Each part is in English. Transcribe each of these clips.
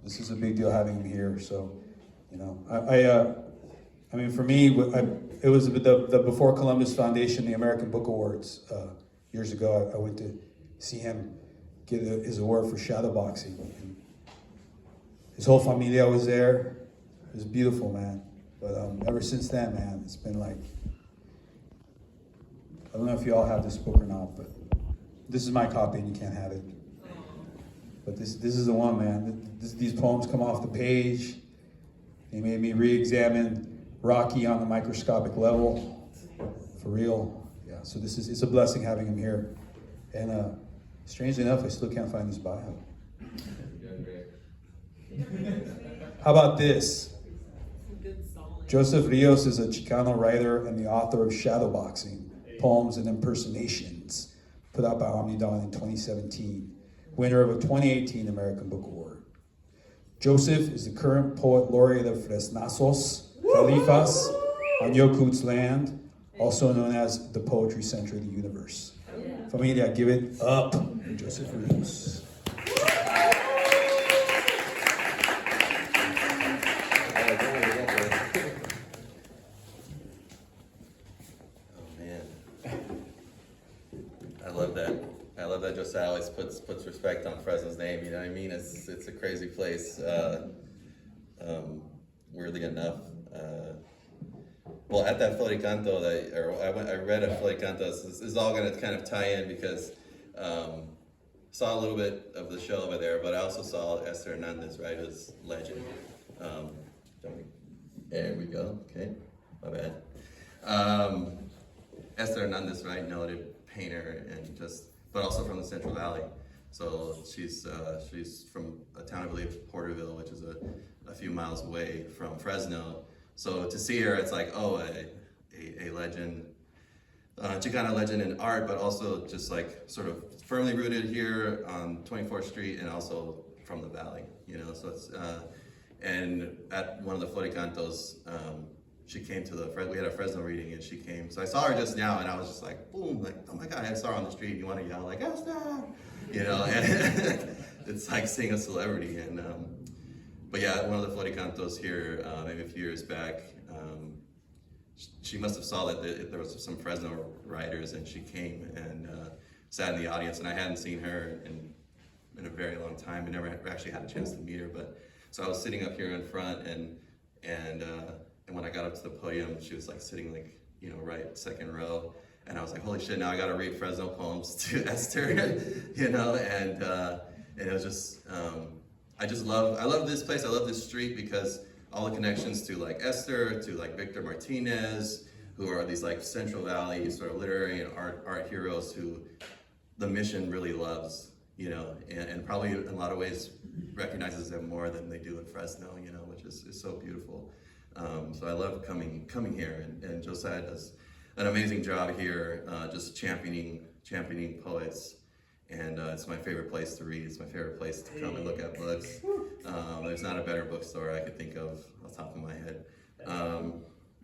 this is a big deal having him here. So, you know, I mean, for me, it was the Before Columbus Foundation, the American Book Awards, years ago. I went to see him get his award for Shadowboxing. And his whole familia was there. It was beautiful, man. But ever since then, man, it's been like, I don't know if you all have this book or not, but this is my copy and you can't have it. But this is the one, man. These poems come off the page. They made me re-examine Rocky on a microscopic level, for real. Yeah, so it's a blessing having him here. And strangely enough, I still can't find his bio. How about this? Joseph Rios is a Chicano writer and the author of Shadowboxing, Poems and Impersonations, put out by Omnidawn in 2017, winner of a 2018 American Book Award. Joseph is the current poet laureate of Fresnasos, Califas, on Yokuts Land, also known as the poetry center of the universe. Familia, give it up for Joseph Rios. Jospeh always puts respect on Fresno's name, you know what I mean? It's a crazy place. Weirdly enough, well, at that Floricanto, I read at Floricanto. This is all going to kind of tie in because saw a little bit of the show over there, but I also saw Esther Hernandez, right? Who's legend. There we go. Okay, my bad. Esther Hernandez, right? Noted painter and but also from the Central Valley. So she's from a town, I believe, Porterville, which is a few miles away from Fresno. So to see her, it's like, oh, a legend, Chicana legend in art, but also just like sort of firmly rooted here on 24th Street and also from the Valley, you know. So it's, and at one of the Floricantos, she came to we had a Fresno reading and she came. So I saw her just now and I was just like, boom, like, oh my God, I saw her on the street. You want to yell like, Esther, you know, and it's like seeing a celebrity. And, but yeah, one of the Floricantos here, maybe a few years back, she must have saw that there was some Fresno writers and she came and sat in the audience, and I hadn't seen her in a very long time. I never actually had a chance to meet her, but so I was sitting up here in front and when I got up to the podium, she was like sitting like, you know, right second row. And I was like, holy shit, now I gotta read Fresno poems to Esther, you know, and it was just, I love this place, I love this street because all the connections to like Esther, to like Victor Martinez, who are these like Central Valley sort of literary and art heroes who the mission really loves, you know, and probably in a lot of ways recognizes them more than they do in Fresno, you know, which is so beautiful. So I love coming here, and Jospeh does an amazing job here, just championing poets, and it's my favorite place to read. It's my favorite place to come and look at books. There's not a better bookstore I could think of off the top of my head,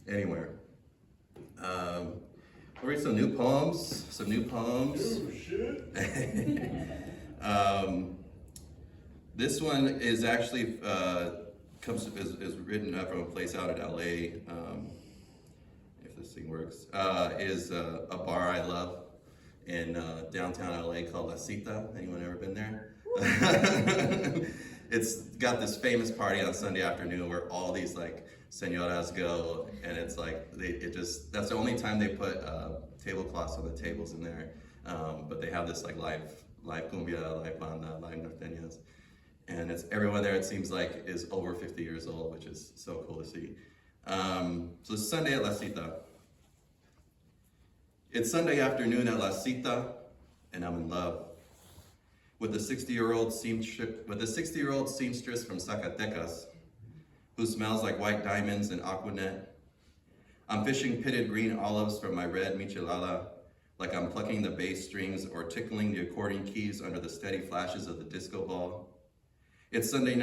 anywhere. I'll read some new poems. Oh, shit. This one is actually is written from a place out in LA, if this thing works, is a bar I love in downtown LA called La Cita. Anyone ever been there? It's got this famous party on Sunday afternoon where all these like senoras go, and it's like, that's the only time they put tablecloths on the tables in there, but they have this like live cumbia, live banda, live norteñas. And it's everyone there, it seems like, is over 50 years old, which is so cool to see. So it's Sunday at La Cita. It's Sunday afternoon at La Cita, and I'm in love with the 60-year-old seamstress from Zacatecas, who smells like white diamonds and Aquanet. I'm fishing pitted green olives from my red michelada, like I'm plucking the bass strings or tickling the accordion keys under the steady flashes of the disco ball. It's Sunday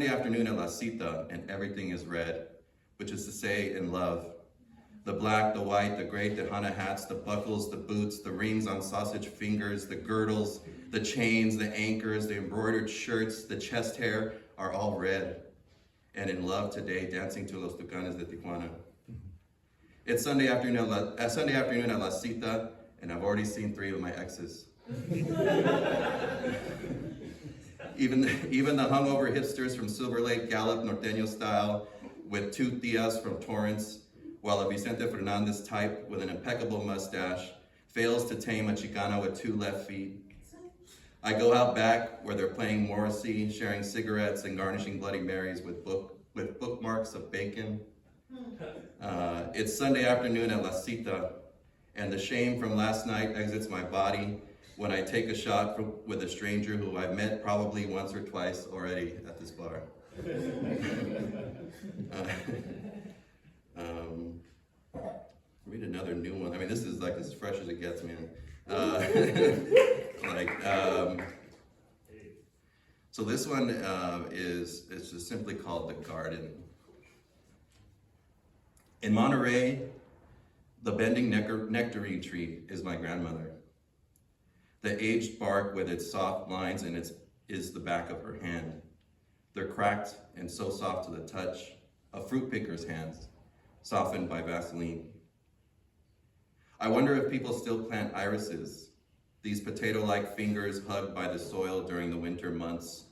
afternoon at La Cita, and everything is red, which is to say, in love. The black, the white, the gray Tejana hats, the buckles, the boots, the rings on sausage fingers, the girdles, the chains, the anchors, the embroidered shirts, the chest hair, are all red and in love today, dancing to Los Tucanes de Tijuana. It's Sunday afternoon at La Cita, and I've already seen 3 of my exes. Even the hungover hipsters from Silver Lake gallop norteño style with 2 tias from Torrance, while a Vicente Fernandez type with an impeccable mustache fails to tame a Chicana with 2 left feet. I go out back where they're playing Morrissey, sharing cigarettes and garnishing Bloody Marys with bookmarks of bacon. It's Sunday afternoon at La Cita, and the shame from last night exits my body when I take a shot with a stranger who I've met probably once or twice already at this bar. Read another new one. I mean, this is like as fresh as it gets, man. So this one is just simply called The Garden. In Monterey, the bending nectarine tree is my grandmother. The aged bark with its soft lines is the back of her hand. They're cracked and so soft to the touch, a fruit picker's hands, softened by Vaseline. I wonder if people still plant irises, these potato-like fingers hugged by the soil during the winter months.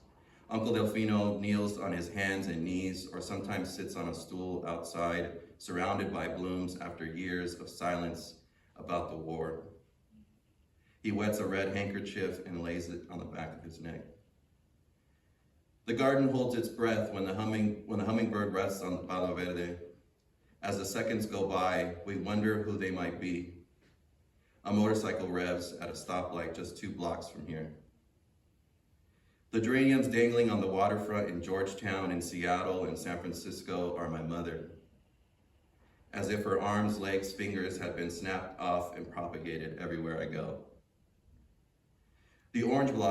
Uncle Delfino kneels on his hands and knees, or sometimes sits on a stool outside, surrounded by blooms after years of silence about the war. He wets a red handkerchief and lays it on the back of his neck. The garden holds its breath when the hummingbird rests on the Palo Verde. As the seconds go by, we wonder who they might be. A motorcycle revs at a stoplight just 2 blocks from here. The geraniums dangling on the waterfront in Georgetown, in Seattle, and San Francisco are my mother, as if her arms, legs, fingers had been snapped off and propagated everywhere I go. The orange blossom